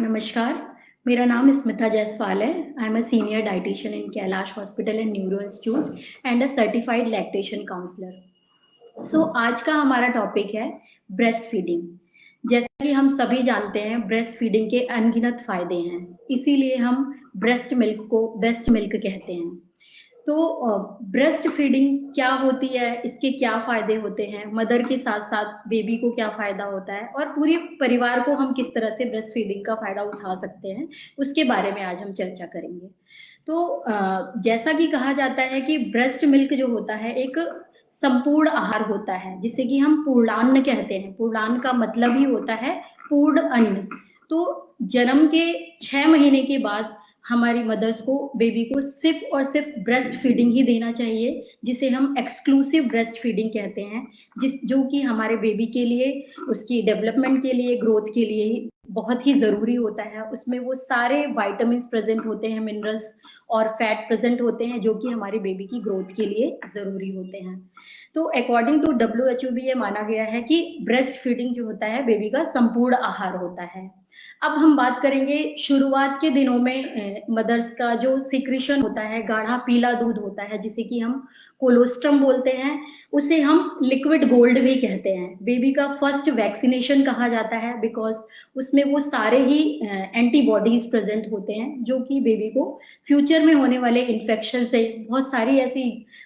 नमस्कार, मेरा नाम स्मिता जायसवाल है। I am a senior dietitian in Kailash hospital and neuro institute and a certified lactation counsellor. आज का हमारा टॉपिक है ब्रेस्ट फीडिंग। जैसा कि हम सभी जानते हैं, ब्रेस्ट फीडिंग के अनगिनत फायदे हैं, इसीलिए हम ब्रेस्ट मिल्क को बेस्ट मिल्क कहते हैं। ब्रेस्ट फीडिंग क्या होती है, इसके क्या फायदे होते हैं, मदर के साथ साथ बेबी को क्या फायदा होता है और पूरे परिवार को हम किस तरह से ब्रेस्ट फीडिंग का फायदा उठा सकते हैं, उसके बारे में आज हम चर्चा करेंगे। जैसा कि कहा जाता है कि ब्रेस्ट मिल्क जो होता है एक संपूर्ण आहार होता है, जिसे कि हम पूर्णान्न कहते हैं। पूर्णान्न का मतलब ही होता है पूर्ण अन्न। तो जन्म के 6 महीने के बाद हमारी मदर्स को, बेबी को सिर्फ और सिर्फ ब्रेस्ट फीडिंग ही देना चाहिए, जिसे हम एक्सक्लूसिव ब्रेस्ट फीडिंग कहते हैं, जो कि हमारे बेबी के लिए, उसकी डेवलपमेंट के लिए, ग्रोथ के लिए बहुत ही ज़रूरी होता है। उसमें वो सारे विटामिन्स प्रेज़ेंट होते हैं, मिनरल्स और फैट प्रेज़ेंट होते हैं, जो कि हमारे बेबी की ग्रोथ के लिए ज़रूरी होते हैं। तो अकॉर्डिंग टू WHO भी ये माना गया है कि ब्रेस्ट फीडिंग जो होता है, बेबी का संपूर्ण आहार होता है। अब हम बात करेंगे शुरुआत के दिनों में मदर्स का जो सिक्रीशन होता है, गाढ़ा पीला दूध होता है, जिसे कि हम कोलोस्ट्रम बोलते हैं, उसे हम लिक्विड गोल्ड भी कहते हैं। बेबी का फर्स्ट वैक्सीनेशन कहा जाता है, बिकॉज़ उसमें वो सारे ही एंटीबॉडीज़ प्रेज़ेंट होते हैं, जो कि बेबी को फ्यूचर में होने वाले इन्फेक्शन से, बहुत सारी ऐसी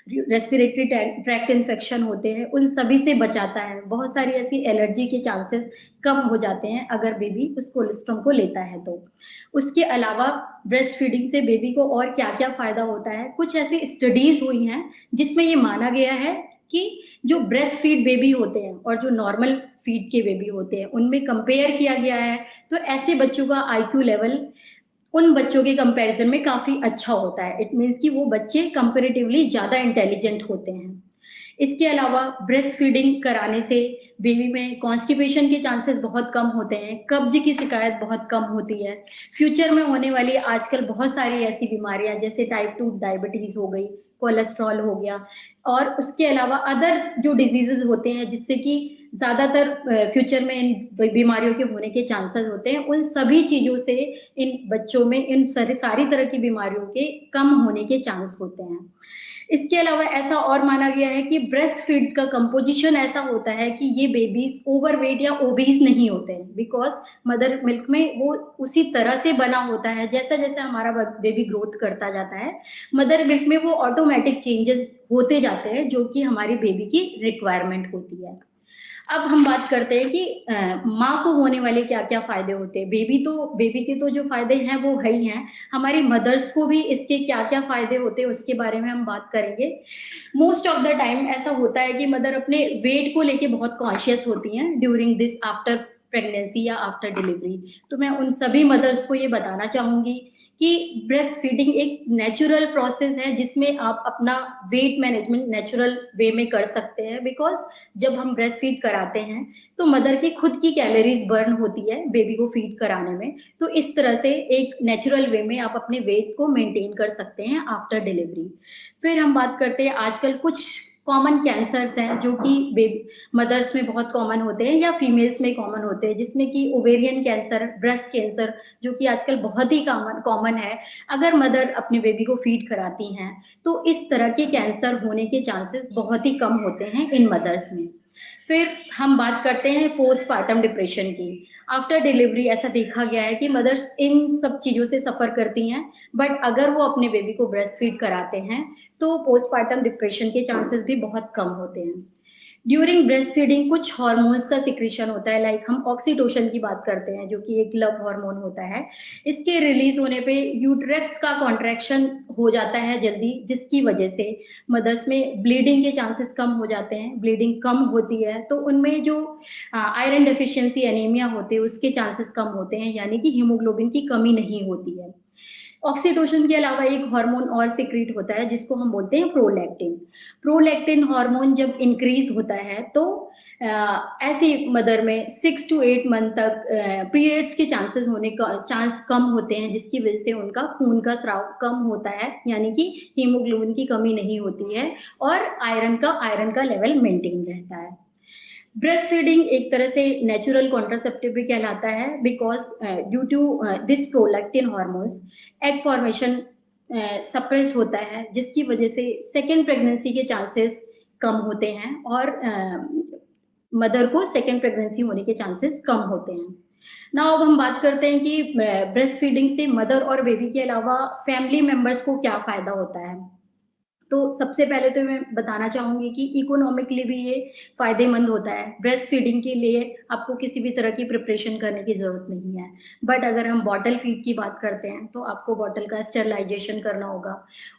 रेस्पिरेटरी ट्रैक्ट इन्फेक्शन होते हैं, उन सभी से बचाता है। बहुत सारी ऐसी एलर्जी के चांसेस कम हो जाते हैं अगर बेबी उस कोलेस्ट्रॉम को लेता है तो। उसके अलावा ब्रेस्ट फीडिंग से बेबी को और क्या-क्या फ़ायदा होता है, कुछ ऐसी स्टडीज़ हुई हैं जिसमें ये माना गया है कि जो ब्रेस्ट फीड बेबी होते हैं और जो नॉर्मल फीड के बेबी होते हैं, उनमें कंपेयर किया गया है, तो ऐसे बच्चों का आईक्यू लेवल उन बच्चों के कंपैरिज़न में काफ़ी अच्छा होता है। इट मीन्स कि वो बच्चे कंपैरेटिवली ज़्यादा इंटेलिजेंट होते हैं। इसके अलावा ब्रेस्ट फीडिंग कराने से बेबी में कॉन्स्टिपेशन के चांसेस बहुत कम होते हैं, कब्ज़ की शिकायत बहुत कम होती है। फ्यूचर में होने वाली आजकल बहुत सारी ऐसी बीमारियाँ जैसे टाइप 2 डायबिटीज़ हो गई, कोलेस्ट्रॉल हो गया और उसके अलावा अदर जो डिज़ीज़ेज़ होते हैं जिससे कि ज़्यादातर फ्यूचर में इन बीमारियों के होने के चांसेस होते हैं, उन सभी चीज़ों से इन बच्चों में इन सारी तरह की बीमारियों के कम होने के चांस होते हैं। इसके अलावा ऐसा और माना गया है कि ब्रेस्ट फीड का कंपोज़िशन ऐसा होता है कि ये बेबीज़ ओवरवेट या ओबीज़ नहीं होते हैं, बिकॉज़ मदर मिल्क में वो उसी तरह से बना होता है, जैसा-जैसा हमारा बेबी ग्रोथ करता जाता है, मदर मिल्क में वो ऑटोमैटिक चेंजेज़ होते जाते हैं, जो कि हमारी बेबी की रिक्वायरमेंट होती है। अब हम बात करते हैं कि माँ को होने वाले क्या-क्या फ़ायदे होते हैं। बेबी के तो जो फ़ायदे हैं वो है ही हैं, हमारी मदर्स को भी इसके क्या-क्या फ़ायदे होते हैं उसके बारे में हम बात करेंगे। मोस्ट ऑफ द टाइम ऐसा होता है कि मदर अपने वेट को लेके बहुत कॉन्शियस होती हैं ड्यूरिंग दिस आफ्टर प्रेगनेंसी या आफ्टर डिलीवरी। तो मैं उन सभी मदर्स को ये बताना चाहूँगी कि ब्रेस्ट फीडिंग एक नेचुरल प्रोसेस है जिसमें आप अपना वेट मैनेजमेंट नेचुरल वे में कर सकते हैं, बिकॉज़ जब हम ब्रेस्ट फीड कराते हैं, तो मदर की खुद की कैलोरीज़ बर्न होती है बेबी को फीड कराने में। तो इस तरह से एक नेचुरल वे में आप अपने वेट को मेंटेन कर सकते हैं आफ्टर डिलीवरी। फिर हम बात करते हैं आजकल कुछ कॉमन कैंसर्स हैं जो कि मदर्स में बहुत कॉमन होते हैं या फीमेल्स में कॉमन होते हैं, जिसमें कि ओवेरियन कैंसर, ब्रेस्ट कैंसर, जो कि आजकल बहुत ही कॉमन कॉमन है। अगर मदर अपने बेबी को फीड कराती हैं, तो इस तरह के कैंसर होने के चांसेस बहुत ही कम होते हैं इन मदर्स में। फिर हम बात करते हैं पोस्टपार्टम डिप्रेशन की। आफ्टर डिलीवरी ऐसा देखा गया है कि मदर्स इन सब चीज़ों से सफ़र करती हैं, बट अगर वो अपने बेबी को ब्रेस्ट फीड कराते हैं, तो पोस्टपार्टम डिप्रेशन के चांसेस भी बहुत कम होते हैं। ड्यूरिंग ब्रेस्ट फीडिंग कुछ हार्मोन्स का सिक्रीशन होता है, लाइक हम ऑक्सीटोसिन की बात करते हैं, जो कि एक लव हार्मोन होता है। इसके रिलीज होने पे यूटेरस का कॉन्ट्रैक्शन हो जाता है जल्दी, जिसकी वजह से मदर्स में ब्लीडिंग के चांसेस कम हो जाते हैं। ब्लीडिंग कम होती है तो उनमें जो आयरन डेफिशिएंसी एनीमिया होते हैं उसके चांसेस कम होते हैं, यानी कि हीमोग्लोबिन की कमी नहीं होती है। ऑक्सीटोसिन के अलावा एक हार्मोन और सीक्रेट होता है जिसको हम बोलते हैं प्रोलैक्टिन। प्रोलैक्टिन हार्मोन जब इंक्रीज होता है तो ऐसी मदर में 6 टू 8 मंथ तक पीरियड्स के चांसेस होने का चांस कम होते हैं, जिसकी वजह से उनका खून का स्राव कम होता है, यानी कि हीमोग्लोबिन की कमी नहीं होती है और आयरन का लेवल मेंटेन रहता है। ब्रेस्ट फीडिंग एक तरह से नेचुरल कॉन्ट्रासेप्टिव भी कहलाता है, because due to this prolactin hormones egg formation suppress होता है, जिसकी वजह से सेकेंड प्रेगनेंसी के चांसेस कम होते हैं और मदर को सेकेंड प्रेगनेंसी होने के चांसेस कम होते हैं। नाउ अब हम बात करते हैं कि ब्रेस्ट फीडिंग से मदर और बेबी के अलावा फैमिली मेंबर्स को क्या फायदा होता है। तो सबसे पहले तो मैं बताना चाहूँगी कि इकोनॉमिकली भी ये फ़ायदेमंद होता है। ब्रेस्ट फीडिंग के लिए आपको किसी भी तरह की प्रिपरेशन करने की ज़रूरत नहीं है। बट अगर हम बॉटल फीड की बात करते हैं, तो आपको बॉटल का स्टरलाइज़ेशन करना होगा।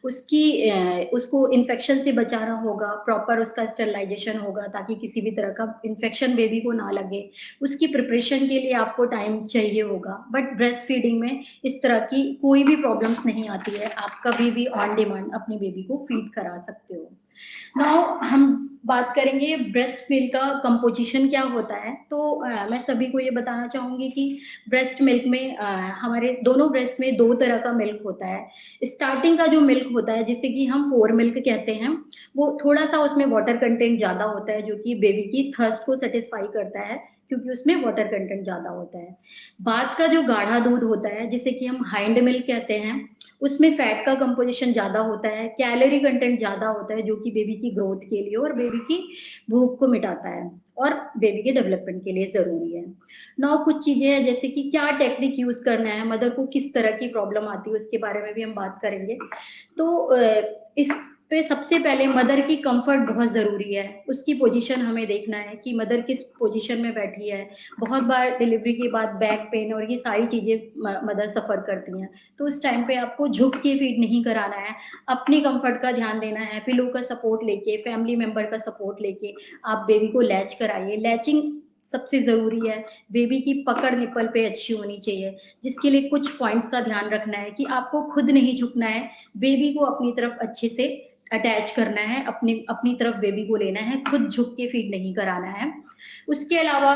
उसको इन्फेक्शन से बचाना होगा, प्रॉपर उसका स्टरलाइज़ेशन होगा ताकि किसी भी तरह का इन्फेक्शन बेबी को ना लगे। उसकी प्रिपरेशन के लिए आपको टाइम चाहिए होगा। बट ब्रेस्ट फीडिंग में इस तरह की कोई भी प्रॉब्लम्स नहीं आती है। आप कभी भी ऑन डिमांड अपने बेबी को फीड करा सकते हो। नाउ हम बात करेंगे ब्रेस्ट मिल्क का कंपोजिशन क्या होता है। तो मैं सभी को ये बताना चाहूँगी कि ब्रेस्ट मिल्क में हमारे दोनों ब्रेस्ट में 2 तरह का मिल्क होता है। स्टार्टिंग का जो मिल्क होता है, जिसे कि हम फोर मिल्क कहते हैं, वो थोड़ा-सा उसमें वाटर कंटेंट ज़्यादा होता है, जो कि बेबी की थर्स्ट को सैटिस्फाई करता है, क्योंकि उसमें वाटर कंटेंट ज़्यादा होता है। बाद का जो गाढ़ा दूध होता है, जिसे कि हम हाइंड मिल्क कहते हैं, उसमें फैट का कंपोजिशन ज़्यादा होता है, कैलोरी कंटेंट ज़्यादा होता है, जो कि बेबी की ग्रोथ के लिए और बेबी की भूख को मिटाता है और बेबी के डेवलपमेंट के लिए ज़रूरी है। नाउ कुछ चीज़ें हैं, जैसे कि क्या टेक्निक यूज़ करना है, मदर को किस तरह की प्रॉब्लम आती है, उसके बारे में भी हम बात करेंगे। तो इस पे सबसे पहले मदर की कंफर्ट बहुत ज़रूरी है। उसकी पोजीशन हमें देखना है कि मदर किस पोजीशन में बैठी है। बहुत बार डिलीवरी के बाद बैक पेन और ये सारी चीज़ें मदर सफ़र करती हैं। तो उस टाइम पे आपको झुक के फीड नहीं कराना है, अपनी कंफर्ट का ध्यान देना है, पिलो का सपोर्ट लेके, फैमिली मेंबर का सपोर्ट लेके आप बेबी को लैच कराइए। लैचिंग सबसे ज़रूरी है, बेबी की पकड़ निप्पल पे अच्छी होनी चाहिए, जिसके लिए कुछ पॉइंट्स का ध्यान रखना है कि आपको खुद नहीं झुकना है, बेबी को अपनी तरफ अच्छे से अटैच करना है, अपनी अपनी तरफ बेबी को लेना है, खुद झुक के फीड नहीं कराना है। उसके अलावा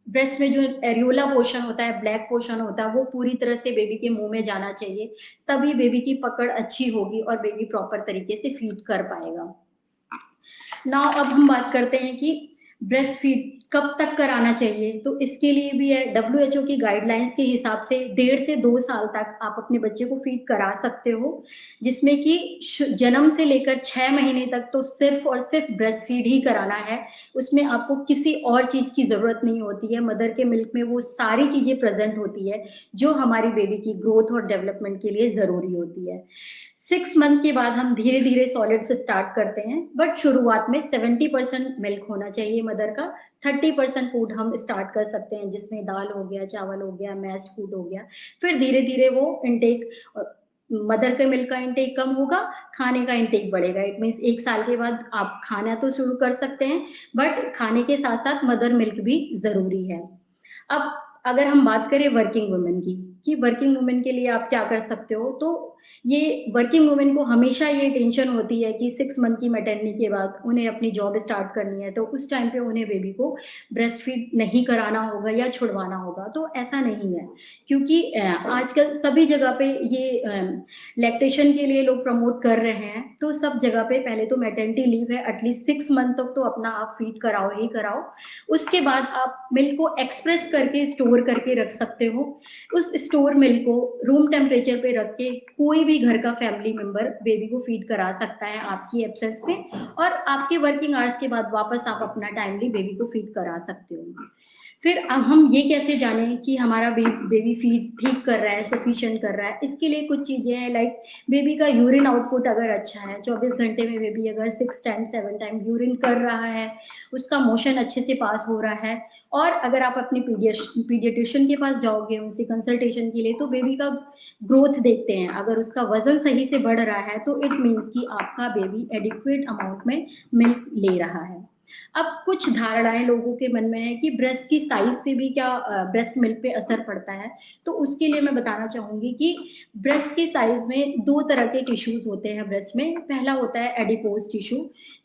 ब्रेस्ट में जो एरियोला पोर्शन होता है, ब्लैक पोर्शन होता है, वो पूरी तरह से बेबी के मुंह में जाना चाहिए, तभी बेबी की पकड़ अच्छी होगी और बेबी प्रॉपर तरीके से फीड कर पाएगा। नाउ अब हम बात करते हैं कि ब्रेस्ट फीड कब तक कराना चाहिए। तो इसके लिए भी है, डब्ल्यूएचओ की गाइडलाइंस के हिसाब से 1.5 से 2 साल तक आप अपने बच्चे को फीड करा सकते हो, जिसमें कि जन्म से लेकर 6 महीने तक तो सिर्फ और सिर्फ ब्रेस्ट फीड ही कराना है। उसमें आपको किसी और चीज की जरूरत नहीं होती है। मदर के मिल्क में वो सारी चीजें प्रेजेंट होती है जो हमारी बेबी की ग्रोथ और डेवलपमेंट के लिए जरूरी होती है। 6 मंथ के बाद हम धीरे धीरे सॉलिड्स स्टार्ट करते हैं, बट शुरुआत में 70% मिल्क होना चाहिए मदर का। 30% फूड हम स्टार्ट कर सकते हैं, जिसमें दाल हो गया, चावल हो गया, मैश्ड फूड हो गया। फिर धीरे धीरे वो इनटेक, मदर के मिल्क का इनटेक कम होगा, खाने का इनटेक बढ़ेगा। इट मीन्स 1 साल के बाद आप खाना तो शुरू कर सकते हैं, बट खाने के साथ साथ मदर मिल्क भी जरूरी है। अब अगर हम बात करें वर्किंग वुमेन की, कि वर्किंग वुमेन के लिए आप क्या कर सकते हो, तो ये वर्किंग वुमेन को हमेशा ये टेंशन होती है कि 6 मंथ की मैटरनिटी के बाद उन्हें अपनी जॉब स्टार्ट करनी है, तो उस टाइम पे उन्हें बेबी को ब्रेस्ट फीड नहीं कराना होगा या छुड़वाना होगा। तो ऐसा नहीं है, क्योंकि आजकल सभी जगह पे ये लैक्टेशन के लिए लोग प्रमोट कर रहे हैं। तो सब जगह पे पहले तो मैटरनिटी लीव है, एटलीस्ट 6 मंथ तक तो अपना आप फीड कराओ ही कराओ। उसके बाद आप मिल्क को एक्सप्रेस करके स्टोर करके रख सकते हो। उस स्टोर मिल्क को रूम टेम्परेचर पे रख के कोई भी घर का फैमिली मेंबर बेबी को फीड करा सकता है आपकी एब्सेंस में, और आपके वर्किंग आवर्स के बाद वापस आप अपना टाइमली बेबी को फीड करा सकते हो। फिर अब हम ये कैसे जानें कि हमारा बेबी फीड ठीक कर रहा है, सफिशिएंट कर रहा है। इसके लिए कुछ चीजें हैं, लाइक बेबी का यूरिन आउटपुट अगर अच्छा है, 24 घंटे में बेबी अगर 6 टाइम 7 टाइम यूरिन कर रहा है, उसका मोशन अच्छे से पास हो रहा है, और अगर आप अपने पीडियाट्रिशियन के पास जाओगे उनसे कंसल्टेशन के लिए, तो बेबी का ग्रोथ देखते हैं। अगर उसका वजन सही से बढ़ रहा है, तो इट मीन्स कि आपका बेबी एडिक्वेट अमाउंट में मिल्क ले रहा है। अब कुछ धारणाएं लोगों के मन में है कि ब्रेस्ट की साइज से भी क्या ब्रेस्ट मिल्क पे असर पड़ता है। तो उसके लिए मैं बताना चाहूंगी कि ब्रेस्ट की साइज में 2 तरह के टिश्यूज होते हैं ब्रेस्ट में। पहला होता है एडिपोज टिश्यू,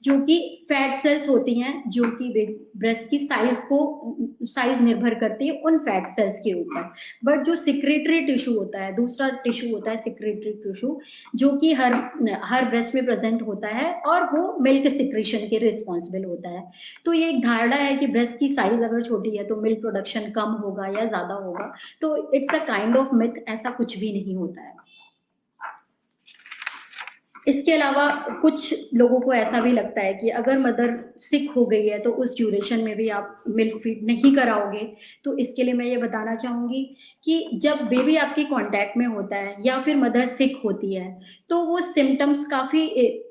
जो कि फैट सेल्स होती हैं, जो कि ब्रेस्ट की साइज निर्भर करती है उन फैट सेल्स के ऊपर। बट जो सिक्रेटरी टिश्यू होता है, दूसरा टिश्यू होता है सिक्रेटरी टिश्यू, जो कि हर ब्रेस्ट में प्रेजेंट होता है, और वो मिल्क सिक्रेशन के रिस्पॉन्सिबल होता है। है। तो ये एक धारणा है कि ब्रेस्ट की साइज़ अगर छोटी है तो मिल्क प्रोडक्शन कम होगा या ज़्यादा होगा, तो it's a kind of myth, ऐसा कुछ भी नहीं होता है। इसके अलावा कुछ लोगों को ऐसा भी लगता है कि अगर मदर सिक हो गई है तो उस ड्यूरेशन में भी आप मिल्क फीड नहीं कराओगे। तो इसके लिए मैं ये बताना चाहूँगी कि जब बेबी आपके कॉन्टैक्ट में होता है या फिर मदर सिक होती है, तो वो सिम्पटम्स काफ़ी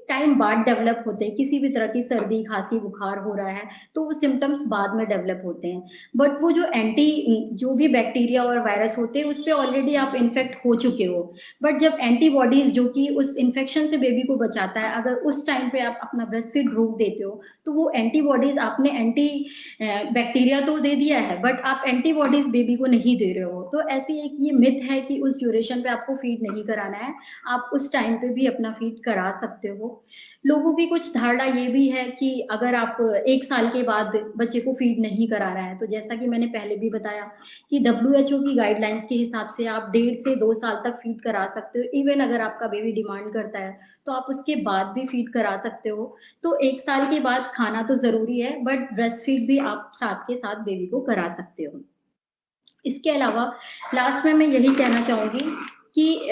टाइम बाद डेवलप होते हैं। किसी भी तरह की सर्दी, खाँसी, बुखार हो रहा है, तो वो सिम्पटम्स बाद में डेवलप होते हैं। बट वो जो भी बैक्टीरिया और वायरस होते हैं, उसपे ऑलरेडी आप इन्फेक्ट हो चुके हो। बट जब एंटीबॉडीज जो कि उस इन्फेक्शन से बेबी को बचाता है, अगर उस टाइम पे आप अपना ब्रेस्ट फीड रोक देते हो, तो वो एंटीबॉडीज आपने एंटी बैक्टीरिया तो दे दिया है, बट आप एंटीबॉडीज बेबी को नहीं दे रहे हो। तो ऐसी एक ये मिथ है कि उस ड्यूरेशन पे आपको फीड नहीं कराना है, आप उस टाइम पे भी अपना फीड करा सकते हो। लोगों की कुछ धारणा ये भी है कि अगर आप 1 साल के बाद बच्चे को फीड नहीं कराना है, तो जैसा कि मैंने पहले भी बताया कि डब्ल्यूएचओ की गाइडलाइंस के हिसाब से आप 1.5 से 2 साल तक फीड करा सकते हो। इवन अगर आपका बेबी डिमांड करता है, तो आप उसके बाद भी फीड करा सकते हो। तो 1 साल के बाद खाना तो ज़रूरी है, बट ब्रेस्ट फीड भी आप साथ के साथ बेबी को करा सकते हो। इसके अलावा लास्ट में मैं यही कहना चाहूँगी कि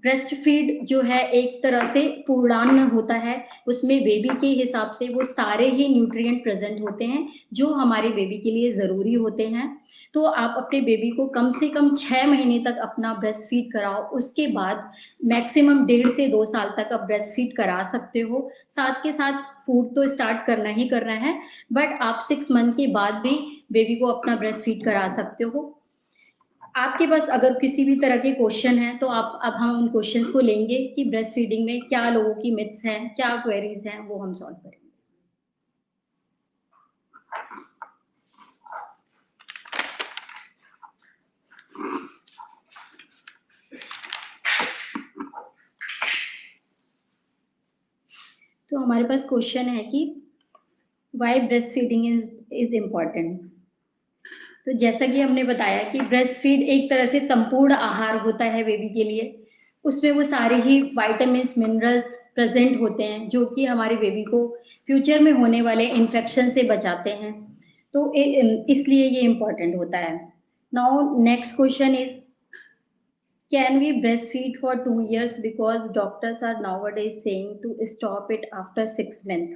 ब्रेस्ट फीड जो है एक तरह से पूर्णान्न होता है, उसमें बेबी के हिसाब से वो सारे ही न्यूट्रिएंट प्रेज़ेंट होते हैं, जो हमारे बेबी के लिए ज़रूरी होते हैं। तो आप अपने बेबी को कम से कम 6 महीने तक अपना ब्रेस्ट फीड कराओ, उसके बाद मैक्सिमम 1.5 से 2 साल तक आप ब्रेस्ट फीड करा सकते हो। साथ के साथ फूड तो स्टार्ट करना ही करना है, बट आप 6 मंथ के बाद भी बेबी को अपना ब्रेस्ट फीड करा सकते हो। आपके पास अगर किसी भी तरह के क्वेश्चन हैं, तो आप अब हम उन क्वेश्चंस को लेंगे कि ब्रेस्ट फीडिंग में क्या लोगों की मिथ्स हैं, क्या क्वेरीज़ हैं, वो हम सॉल्व करेंगे। तो हमारे पास क्वेश्चन है कि why breast feeding is important. तो जैसा कि हमने बताया कि ब्रेस्ट फीड एक तरह से संपूर्ण आहार होता है बेबी के लिए। उसमें वो सारे ही विटामिन्स, मिनरल्स प्रेज़ेंट होते हैं, जो कि हमारे बेबी को फ्यूचर में होने वाले इन्फेक्शन से बचाते हैं। तो इसलिए ये इम्पोर्टेंट होता है। Now next question is, can we breastfeed for 2 years because doctors are nowadays saying to stop it after 6 months?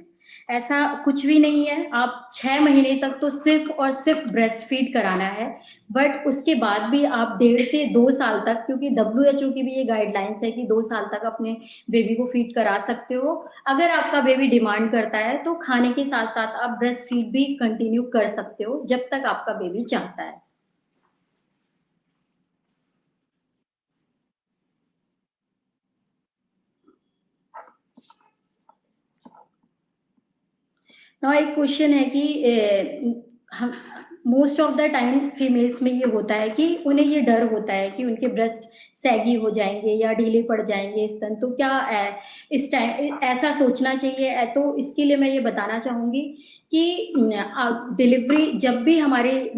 ऐसा कुछ भी नहीं है। आप 6 महीने तक तो सिर्फ और सिर्फ ब्रेस्ट फीड कराना है, बट उसके बाद भी आप 1.5 से 2 साल तक, क्योंकि डब्ल्यूएचओ की भी ये गाइडलाइंस है कि 2 साल तक अपने बेबी को फीड करा सकते हो। अगर आपका बेबी डिमांड करता है तो खाने के साथ साथ आप ब्रेस्ट फीड भी कंटिन्यू कर सकते हो जब तक आपका बेबी चाहता है। हाँ, एक क्वेश्चन है कि हम most of the time females में ये होता है कि उन्हें ये डर होता है कि उनके ब्रेस्ट सैगी हो जाएँगे या ढीले पड़ जाएँगे स्तन, तो क्या इस टाइम ऐसा सोचना चाहिए? तो इसके लिए मैं ये बताना चाहूँगी कि डिलीवरी जब भी हमारे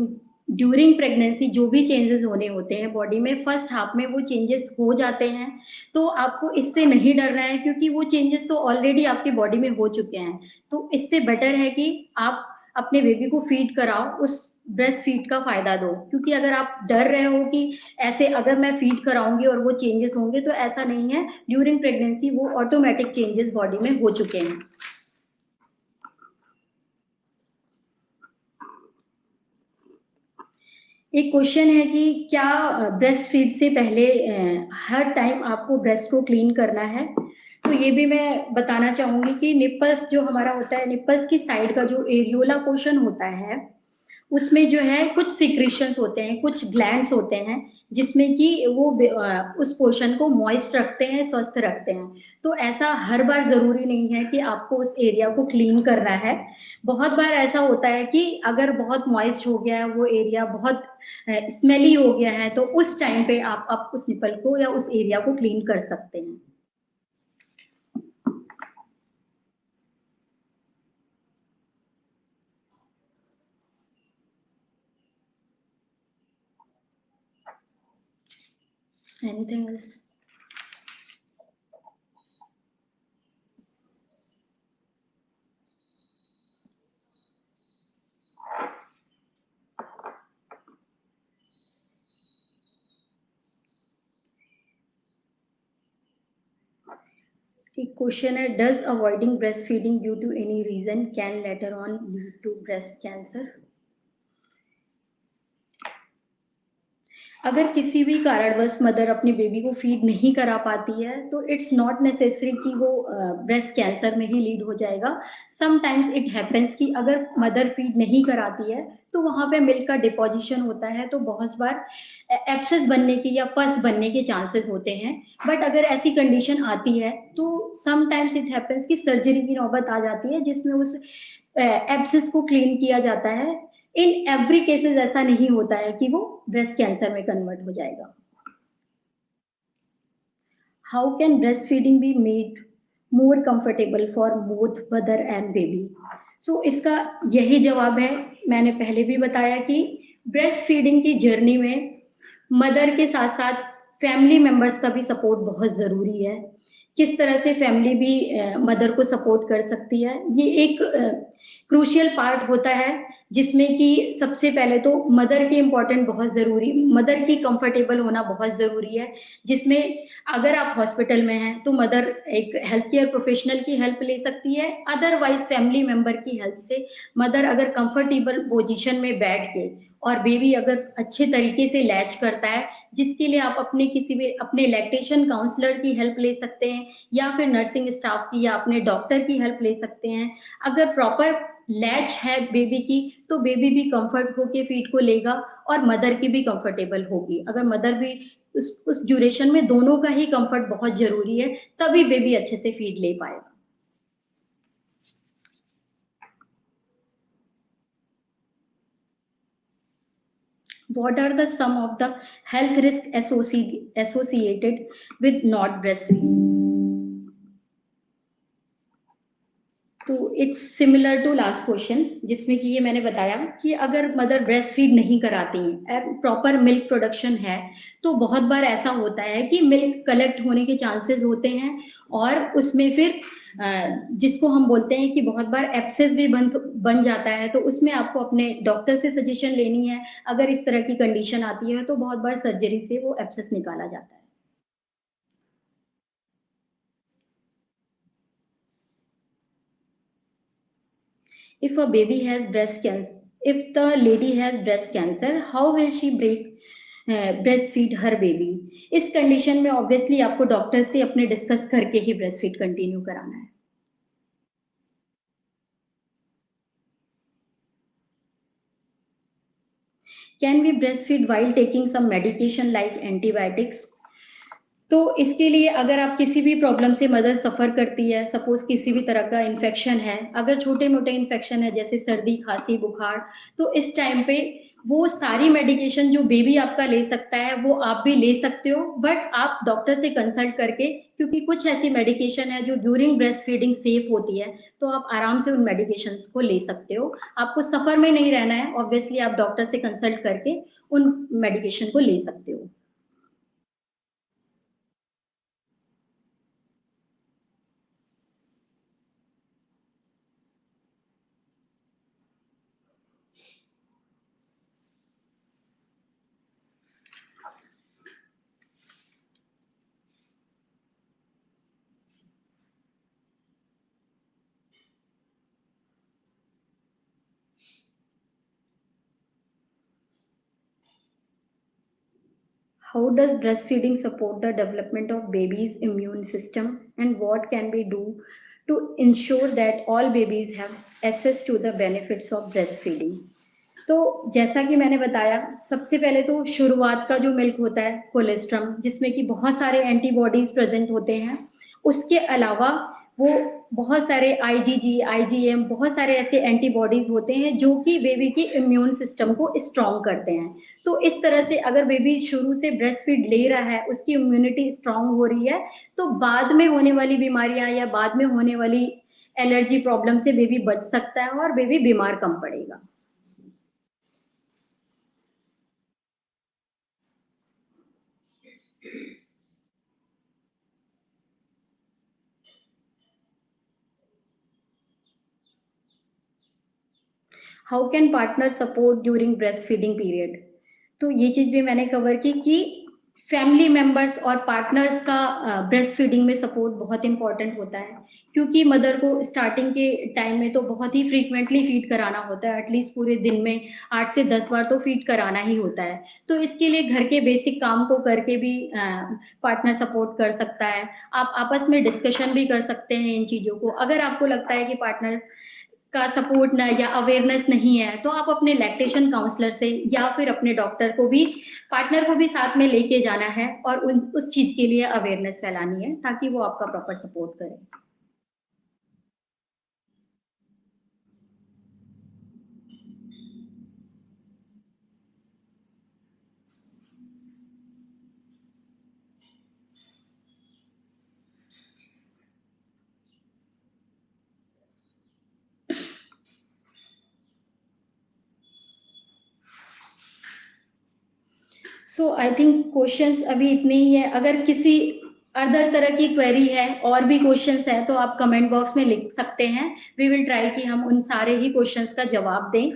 ड्यूरिंग प्रेगनेंसी जो भी चेंजेज़ होने होते हैं बॉडी में, फर्स्ट हाफ में वो चेंजेज़ हो जाते हैं, तो आपको इससे नहीं डरना है, क्योंकि वो चेंजेज़ तो ऑलरेडी आपकी बॉडी में हो चुके हैं। तो इससे बेटर है कि आप अपने बेबी को फीड कराओ, उस ब्रेस्ट फीड का फ़ायदा दो। क्योंकि अगर आप डर रहे हो कि ऐसे अगर मैं फीड कराऊँगी और वो चेंजेज़ होंगे, तो ऐसा नहीं है। ड्यूरिंग प्रेगनेंसी वो ऑटोमैटिक चेंजेज़ बॉडी में हो चुके हैं। एक क्वेश्चन है कि क्या ब्रेस्ट फीड से पहले हर टाइम आपको ब्रेस्ट को क्लीन करना है? तो ये भी मैं बताना चाहूँगी कि निप्पल्स जो हमारा होता है, निप्पल्स की साइड का जो एरियोला पोर्शन होता है, उसमें जो है कुछ सिक्रीशंस होते हैं, कुछ ग्लैंड्स होते हैं, जिसमें कि वो उस पोर्शन को मॉइस्ट रखते हैं, स्वस्थ रखते हैं। तो ऐसा हर बार ज़रूरी नहीं है कि आपको उस एरिया को क्लीन करना है। बहुत बार ऐसा होता है कि अगर बहुत मॉइस्ट हो गया है, वो एरिया बहुत स्मेली हो गया है, तो उस टाइम पे आप उस निप्पल को या उस एरिया को क्लीन कर सकते हैं। Anything else? एक क्वेश्चन है, does avoiding breast feeding due to any reason can later on lead to breast cancer? अगर किसी भी कारणवश मदर अपनी बेबी को फीड नहीं करा पाती है तो इट्स नॉट नेसेसरी कि वो ब्रेस्ट कैंसर में ही लीड हो जाएगा। समटाइम्स इट हैपेंस कि अगर मदर फीड नहीं कराती है तो वहाँ पे मिल्क का डिपोजिशन होता है, तो बहुत बार एब्सेस बनने के या पस बनने के चांसेस होते हैं। बट अगर ऐसी कंडीशन आती है तो समटाइम्स इट हैपेंस कि सर्जरी की नौबत आ जाती है जिसमें उस एब्सेस को क्लीन किया जाता है। इन एवरी केसेस ऐसा नहीं होता है कि वो ब्रेस्ट कैंसर में कन्वर्ट हो जाएगा। How can breast feeding be made more comfortable for both mother and baby? So इसका यही जवाब है, मैंने पहले भी बताया कि ब्रेस्ट फीडिंग की जर्नी में मदर के साथ साथ फैमिली मेंबर्स का भी सपोर्ट बहुत ज़रूरी है। किस तरह से फैमिली भी मदर को सपोर्ट कर सकती है, ये एक क्रूशियल पार्ट होता है जिसमें कि सबसे पहले तो मदर की इम्पोर्टेंट बहुत ज़रूरी, मदर की कंफर्टेबल होना बहुत ज़रूरी है। जिसमें अगर आप हॉस्पिटल में हैं तो मदर एक हेल्थ केयर प्रोफेशनल की हेल्प ले सकती है, अदरवाइज फैमिली मेंबर की हेल्प से मदर अगर कंफर्टेबल पोजीशन में बैठ के और बेबी अगर अच्छे तरीके से लैच करता है, जिसके लिए आप अपने किसी भी अपने लैक्टेशन काउंसलर की हेल्प ले सकते हैं या फिर नर्सिंग स्टाफ की या अपने डॉक्टर की हेल्प ले सकते हैं। अगर प्रॉपर लैच है बेबी की तो बेबी भी कंफर्ट होके फीड को लेगा और मदर की भी कंफर्टेबल होगी। अगर मदर भी उस ड्यूरेशन में दोनों का ही कंफर्ट बहुत जरूरी है, तभी बेबी अच्छे से फीड ले पाएगा। What are the some of the health risks associated with not breastfeeding? तो it's similar to last question, जिसमें कि ये मैंने बताया कि अगर मदर ब्रेस्ट फीड नहीं कराती हैं, प्रॉपर मिल्क प्रोडक्शन है, तो बहुत बार ऐसा होता है कि मिल्क कलेक्ट होने के चांसेस होते हैं और उसमें फिर जिसको हम बोलते हैं कि बहुत बार एब्सेस भी बन जाता है, तो उसमें आपको अपने डॉक्टर से सजेशन लेनी है। अगर इस तरह की कंडीशन आती है तो बहुत बार सर्जरी से वो एब्सेस निकाला जाता है। If a baby has breast cancer, if the lady has breast cancer, how will she breastfeed her baby? इस कंडीशन में ऑब्वियसली आपको डॉक्टर से अपने डिस्कस करके ही ब्रेस्ट फीड कंटिन्यू कराना है। Can we breast feed while taking some medication like antibiotics? तो इसके लिए अगर आप किसी भी प्रॉब्लम से मदर सफ़र करती है, सपोज़ किसी भी तरह का इन्फेक्शन है, अगर छोटे-मोटे इन्फेक्शन है जैसे सर्दी, खाँसी, बुखार, तो इस टाइम पे वो सारी मेडिकेशन जो बेबी आपका ले सकता है, वो आप भी ले सकते हो, बट आप डॉक्टर से कंसल्ट करके, क्योंकि कुछ ऐसी मेडिकेशन है जो ड्यूरिंग ब्रेस्ट फीडिंग सेफ होती है, तो आप आराम से उन मेडिकेशंस को ले सकते हो। आपको सफ़र में नहीं रहना है, ऑब्वियसली आप डॉक्टर से कंसल्ट करके उन मेडिकेशन को ले सकते हो। How does breastfeeding support the development of baby's immune system, and what can we do to ensure that all babies have access to the benefits of breastfeeding? तो जैसा कि मैंने बताया, सबसे पहले तो शुरुआत का जो मिल्क होता है कोलेस्ट्रम, जिसमें कि बहुत सारे एंटीबॉडीज प्रेजेंट होते हैं। उसके अलावा वो बहुत सारे आईजीजी, आईजीएम, बहुत सारे ऐसे एंटीबॉडीज होते हैं जो कि बेबी की इम्यून सिस्टम को स्ट्रॉन्ग करते हैं। तो इस तरह से अगर बेबी शुरू से ब्रेस्ट फीड ले रहा है, उसकी इम्यूनिटी स्ट्रॉन्ग हो रही है, तो बाद में होने वाली बीमारियां या बाद में होने वाली एलर्जी प्रॉब्लम से बेबी बच सकता है और बेबी बीमार कम पड़ेगा। How can partner support during breast feeding period? तो ये चीज भी मैंने कवर की कि फैमिली मेंबर्स और पार्टनर्स का ब्रेस्ट फीडिंग में सपोर्ट बहुत इंपॉर्टेंट होता है, क्योंकि मदर को स्टार्टिंग के टाइम में तो बहुत ही फ्रीक्वेंटली फीड कराना होता है, एटलीस्ट पूरे दिन में 8 से 10 बार तो फीड कराना ही होता है। तो इसके लिए घर के बेसिक काम को करके भी पार्टनर सपोर्ट कर सकता है। आप आपस में डिस्कशन भी कर सकते हैं इन चीज़ों को। अगर आपको लगता है कि पार्टनर का सपोर्ट ना या अवेयरनेस नहीं है, तो आप अपने लैक्टेशन काउंसलर से या फिर अपने डॉक्टर को भी, पार्टनर को भी साथ में लेके जाना है और उस चीज के लिए अवेयरनेस फैलानी है, ताकि वो आपका प्रॉपर सपोर्ट करे। सो आई थिंक क्वेश्चंस अभी इतने ही है। अगर किसी अदर तरह की क्वेरी है और भी क्वेश्चंस है, तो आप कमेंट बॉक्स में लिख सकते हैं। वी विल ट्राई कि हम उन सारे ही क्वेश्चंस का जवाब दें।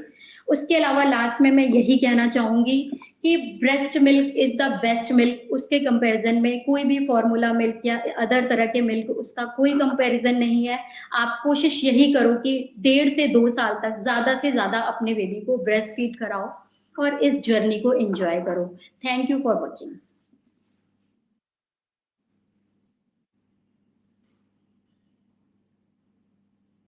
उसके अलावा लास्ट में मैं यही कहना चाहूंगी कि breast milk is the best milk. उसके कंपैरिजन में कोई भी फॉर्मूला मिल्क या अदर तरह के मिल्क, उसका कोई कंपैरिजन नहीं है। आप कोशिश यही करो कि 1.5 से 2 साल तक ज्यादा से ज्यादा अपने बेबी को ब्रेस्ट फीड कराओ और इस जर्नी को एंजॉय करो। Thank you for watching.